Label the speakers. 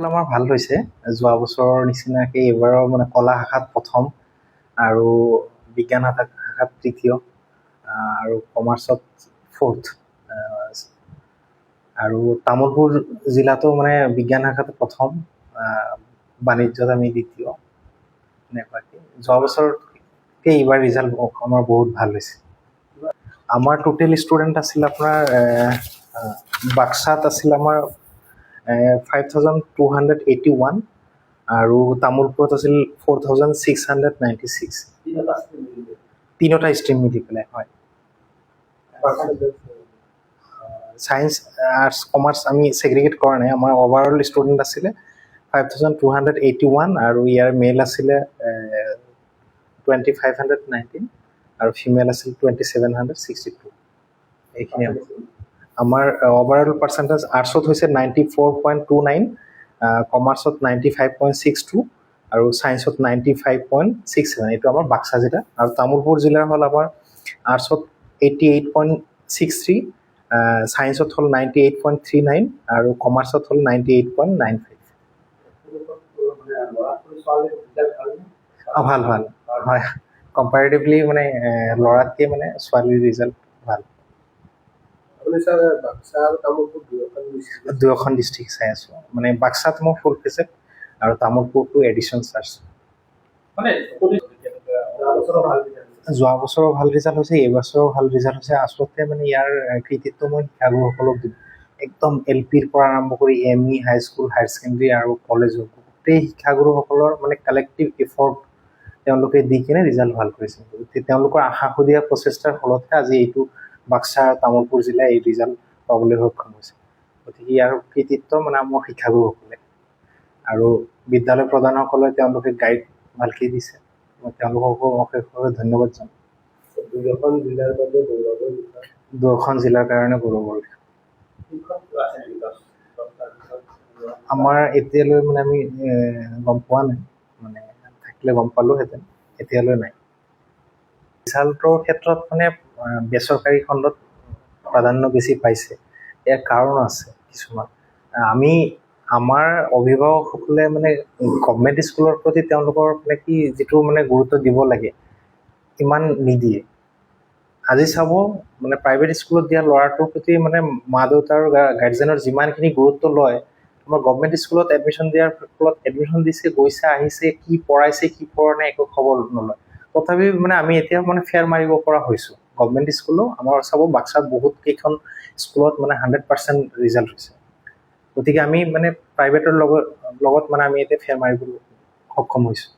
Speaker 1: ফলাফল আমাৰ ভাল হৈছে। যোৱা বছৰৰ নিচিনাকৈ এইবাৰৰ মানে কলা শাখাত প্ৰথম আৰু বিজ্ঞান শাখাত তৃতীয় আৰু কমাৰ্চত ফ'ৰ্থ আৰু তামোলপুৰ জিলাতো মানে বিজ্ঞান শাখাত প্ৰথম, বাণিজ্যত আমি দ্বিতীয়। এনেকুৱাকৈ যোৱা বছৰতকৈ এইবাৰ ৰিজাল্ট আমাৰ বহুত ভাল হৈছে। আমাৰ টোটেল ষ্টুডেণ্ট আছিল আপোনাৰ বাক্সাত আছিল আমাৰ 5281 আৰু তামোলপুৰত আছিল 4696। তিনিটা ষ্ট্ৰীম মিলি পেলাই, হয়। ছায়েন্স, আৰ্টছ, কমাৰ্চ আমি ছেগ্ৰিগেট কৰা নাই। আমাৰ অভাৰঅল ষ্টুডেণ্ট আছিলে 5281 আৰু ইয়াৰ মেল আছিলে 2519 আৰু ফিমেল আছিল 2762। এইখিনি আমাৰ অভাৰঅল পাৰ্চেণ্টেজ আৰ্টছত হৈছে 94.29, কমাৰ্চত 95.62 আৰু ছায়েন্সত 95.67। এইটো আমাৰ বাক্সা জিলা। আৰু তামোলপুৰ জিলাৰ হ'ল আমাৰ আৰ্টছত 88.63, ছায়েন্সত হ'ল 98.39 আৰু কমাৰ্চত হ'ল 98.95। ভাল ভাল, হয়। কম্পেৰেটিভলি মানে ল'ৰাতকৈ মানে ছোৱালীৰ ৰিজাল্ট ভাল। দুয়োখন ডিষ্ট্ৰিক্ট চাই আছোঁ, মানে বাক্সাত মই ফুল ফেচেট আৰু তামোলপুৰটো এডিশ্যন চাইছোঁ। যোৱা বছৰৰ ভাল ৰিজাল্ট হৈছে, এইবছৰো ভাল ৰিজাল্ট হৈছে। আচলতে মানে ইয়াৰ কৃতিত্ব মই শিক্ষাগুৰুসকলক দিম। একদম LPৰ পৰা আৰম্ভ কৰি ME, হাইস্কুল, হায়াৰ ছেকেণ্ডেৰী আৰু কলেজৰ গোটেই শিক্ষাগুৰুসকলৰ মানে কালেক্টিভ এফৰ্ট তেওঁলোকে দি কিনে ৰিজাল্ট ভাল কৰিছে। তেওঁলোকৰ আশাসুধীয়া প্ৰচেষ্টাৰ ফলতহে আজি এইটো বাক্সা আৰু তামোলপুৰ জিলাই এই ৰিজাল্ট পাবলৈ সক্ষম হৈছে। গতিকে ইয়াৰ কৃতিত্ব মানে আমাৰ শিক্ষাগুৰুসকলে আৰু বিদ্যালয় প্ৰধানসকলে তেওঁলোকে গাইড ভালকৈ দিছে। মই তেওঁলোককো অশেষভাৱে ধন্যবাদ জনাওঁ। দুয়োখন জিলাৰ কাৰণে গৌৰৱৰ বিষয়। আমাৰ এতিয়ালৈ মানে আমি গম পোৱা নাই, মানে থাকিলে গম পালোহেঁতেন, এতিয়ালৈ নাই। ৰিজাল্টৰ ক্ষেত্ৰত মানে বেচৰকাৰী খণ্ডত প্ৰাধান্য বেছি পাইছে। ইয়াৰ কাৰণ আছে কিছুমান। আমাৰ অভিভাৱকসকলে মানে গভমেণ্ট স্কুলৰ প্ৰতি তেওঁলোকৰ মানে কি যিটো মানে গুৰুত্ব দিব লাগে ইমান নিদিয়ে। আজি চাব মানে প্ৰাইভেট স্কুলত দিয়া ল'ৰাটোৰ প্ৰতি মানে মা দেউতাৰ গাৰ্জেনৰ যিমানখিনি গুৰুত্ব লয়, আমাৰ গভমেণ্ট স্কুলত এডমিশ্যন দিয়াৰ ফলত এডমিশ্যন দিছে, গৈছে, আহিছে, কি পঢ়াইছে কি পঢ়া নাই একো খবৰ নলয়। তথাপি মানে আমি এতিয়া মানে ফেৰ মাৰিব পৰা হৈছোঁ। গভমেণ্ট স্কুলো আমাৰ চাব বাক্সাত বহুত কেইখন স্কুলত মানে 100% ৰিজাল্ট হৈছে। গতিকে আমি মানে প্ৰাইভেটৰ লগত মানে আমি এতিয়া ফেৰ মাৰিবলৈ সক্ষম হৈছোঁ।